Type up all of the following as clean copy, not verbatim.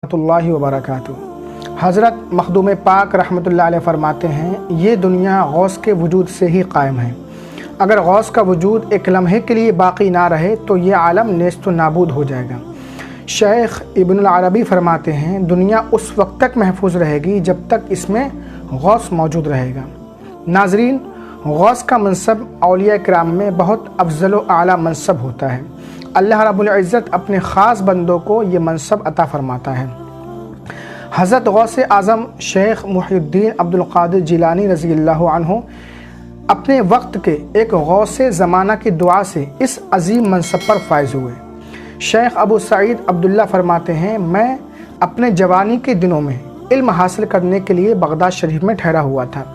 रहमतुल्लाहि व बरकातुहू। हज़रत मखदूम पाक रहमतुल्लाह अलैह फरमाते हैं, ये दुनिया गौस के वजूद से ही कायम है। अगर गौस का वजूद एक लम्हे के लिए बाकी ना रहे तो ये आलम नेस्त नाबूद हो जाएगा। शेख इब्नुल अरबी फरमाते हैं, दुनिया उस वक्त तक महफूज रहेगी जब तक इसमें गौस मौजूद रहेगा। नाज़रीन, गौस का मनसब औलिया किराम में बहुत अफजल व आला मनसब होता है। अल्लाह रब्बुल इज़्ज़त अपने ख़ास बंदों को ये मनसब अता फ़रमाता है। हज़रत गौस आज़म शेख मुहीउद्दीन अब्दुल क़ादिर जिलानी रज़ियल्लाहु अन्हु अपने वक्त के एक गौस ज़माना की दुआ से इस अजीम मनसब पर फायज़ हुए। शेख अबू सईद अब्दुल्ला फरमाते हैं, मैं अपने जवानी के दिनों में इल्म हासिल करने के लिए बगदाद शरीफ में ठहरा हुआ था।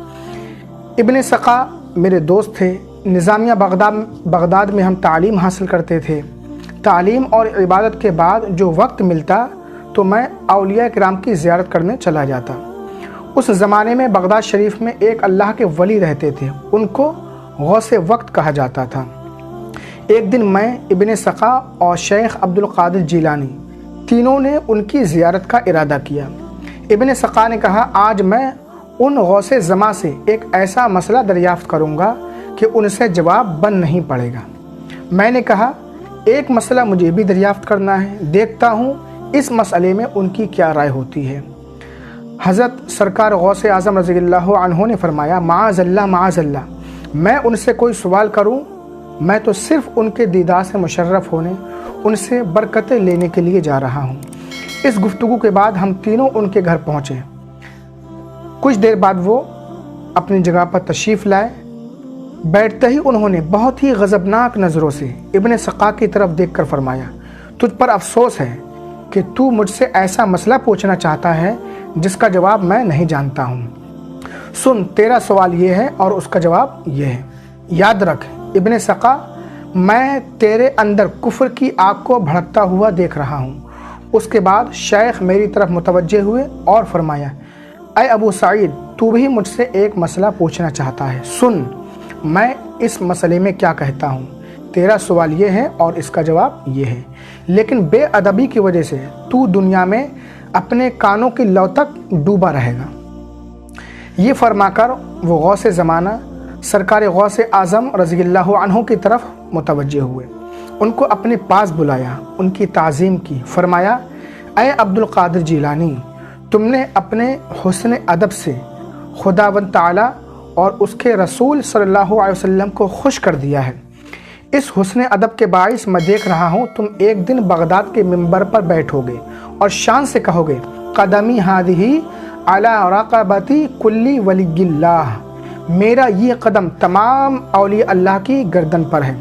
इब्न सक़ा मेरे दोस्त थे। निज़ामिया बगदाद में हम तालीम हासिल करते थे। तालीम और इबादत के बाद जो वक्त मिलता तो मैं औलिया किराम की ज़ियारत करने चला जाता। उस ज़माने में बगदाद शरीफ में एक अल्लाह के वली रहते थे, उनको गौसे वक्त कहा जाता था। एक दिन मैं, इब्न सक़ा और शेख अब्दुल क़ादिर जिलानी तीनों ने उनकी ज़ियारत का इरादा किया। इब्न सक़ा ने कहा, आज मैं उन गौसे ज़मा से एक ऐसा मसला दरियाफ़्त करूँगा कि उनसे जवाब बन नहीं पड़ेगा। मैंने कहा, एक मसला मुझे भी दरियाफ़्त करना है, देखता हूँ इस मसले में उनकी क्या राय होती है। हज़रत सरकार गौस आज़म रज़ियल्लाहु अन्हु ने फरमाया, माअज़ल्लाह माअज़ल्लाह, मैं उनसे कोई सवाल करूँ? मैं तो सिर्फ़ उनके दीदार से मुशर्रफ़ होने, उनसे बरकतें लेने के लिए जा रहा हूँ। इस गुफ्तगू के बाद हम तीनों उनके घर पहुँचे। कुछ देर बाद वो अपनी जगह पर तशरीफ़ लाए। बैठते ही उन्होंने बहुत ही गज़बनाक नज़रों से इब्न सक़ा की तरफ देखकर फरमाया, तुझ पर अफसोस है कि तू मुझसे ऐसा मसला पूछना चाहता है जिसका जवाब मैं नहीं जानता हूँ। सुन, तेरा सवाल ये है और उसका जवाब ये है। याद रख इब्न सक़ा, मैं तेरे अंदर कुफ्र की आग को भड़कता हुआ देख रहा हूँ। उसके बाद शेख मेरी तरफ मुतवज्जे हुए और फरमाया, ऐ अबू सईद, तू भी मुझसे एक मसला पूछना चाहता है। सुन, मैं इस मसले में क्या कहता हूँ। तेरा सवाल ये है और इसका जवाब ये है, लेकिन बेअदबी की वजह से तू दुनिया में अपने कानों की लौ तक डूबा रहेगा। ये फरमाकर वो गौस ज़माना सरकार गौस आज़म रज़ियल्लाहु अन्हु की तरफ मुतवज्जे हुए। उनको अपने पास बुलाया, उनकी ताज़ीम की। फरमाया, ऐ अब्दुल क़ादिर जिलानी, तुमने अपने हुस्न अदब से खुदावंद ताला और उसके रसूल सल्लल्लाहु अलैहि वसल्लम को खुश कर दिया है। इस हुस्न अदब के बाइस मैं देख रहा हूँ तुम एक दिन बगदाद के मिंबर पर बैठोगे और शान से कहोगे, कदमी हादिही अला रक़बती कुल्ली वलिय्यिल्लाह, मेरा ये कदम तमाम औलिया अल्लाह की गर्दन पर है।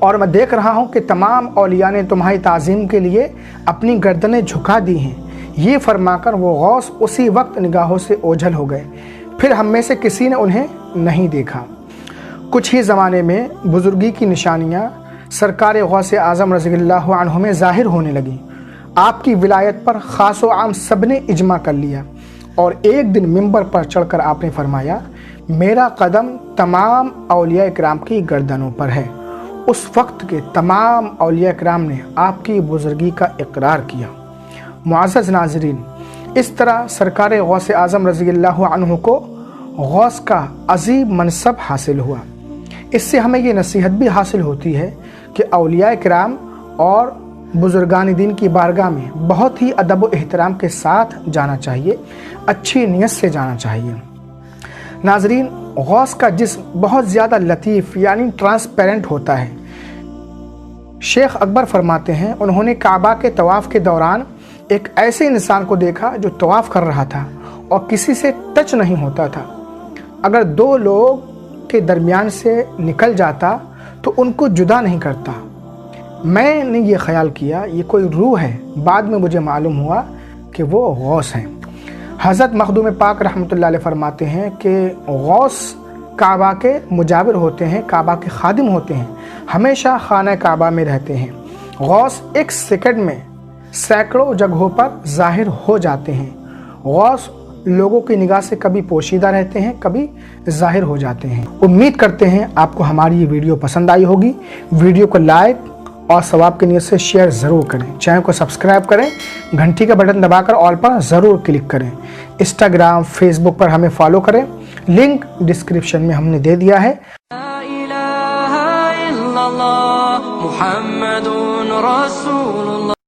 और मैं देख रहा हूँ कि तमाम औलिया ने तुम्हारी ताज़ीम के लिए अपनी गर्दनें झुका दी हैं। ये फरमाकर वो गौस उसी वक्त निगाहों से ओझल हो गए। फिर हम में से किसी ने उन्हें नहीं देखा। कुछ ही ज़माने में बुज़ुर्गी की निशानियाँ सरकार गौस आज़म रज़ियल्लाहु अन्हु में ज़ाहिर होने लगी। आपकी विलायत पर ख़ास व आम सब ने इजमा कर लिया और एक दिन मिंबर पर चढ़कर आपने फरमाया, मेरा कदम तमाम औलिया किराम की गर्दनों पर है। उस वक्त के तमाम औलिया किराम ने आपकी बुज़ुर्गी का इकरार किया। मुअज़्ज़ज़ नाज़रीन, इस तरह सरकार गौस आज़म रज़ियल्लाहु अन्हु को गौस का अजीम मनसब हासिल हुआ। इससे हमें ये नसीहत भी हासिल होती है कि औलिया किराम और बुज़ुर्गान दीन की बारगाह में बहुत ही अदब व एहतराम के साथ जाना चाहिए, अच्छी नीयत से जाना चाहिए। नाज़रीन, गौस का जिस्म बहुत ज़्यादा लतीफ़ यानी ट्रांसपेरेंट होता है। शेख अकबर फरमाते हैं, उन्होंने काबा के तवाफ़ के दौरान एक ऐसे इंसान को देखा जो तवाफ़ कर रहा था और किसी से टच नहीं होता था। अगर दो लोग के दरमियान से निकल जाता तो उनको जुदा नहीं करता। मैंने ये ख्याल किया ये कोई रूह है। बाद में मुझे मालूम हुआ कि वो गौस हैं। हज़रत मखदूम पाक रहमतुल्लाह अलैह फरमाते हैं कि गौस काबा के मुजाविर होते हैं, काबा के खादिम होते हैं, हमेशा खाना काबा में रहते हैं। गौस एक सेकंड में सैकड़ों जगहों पर ज़ाहिर हो जाते हैं। गौस लोगों की निगाह से कभी पोशीदा रहते हैं, कभी ज़ाहिर हो जाते हैं। उम्मीद करते हैं आपको हमारी ये वीडियो पसंद आई होगी। वीडियो को लाइक اور ثواب کی نیت سے شیئر ضرور کریں. چینل کو سبسکرائب کریں, گھنٹی کا بٹن دبا کر آل پر ضرور کلک کریں. انسٹاگرام, فیس بک پر ہمیں فالو کریں, لنک ڈسکرپشن میں ہم نے دے دیا ہے. لا الہ الا اللہ محمد رسول اللہ.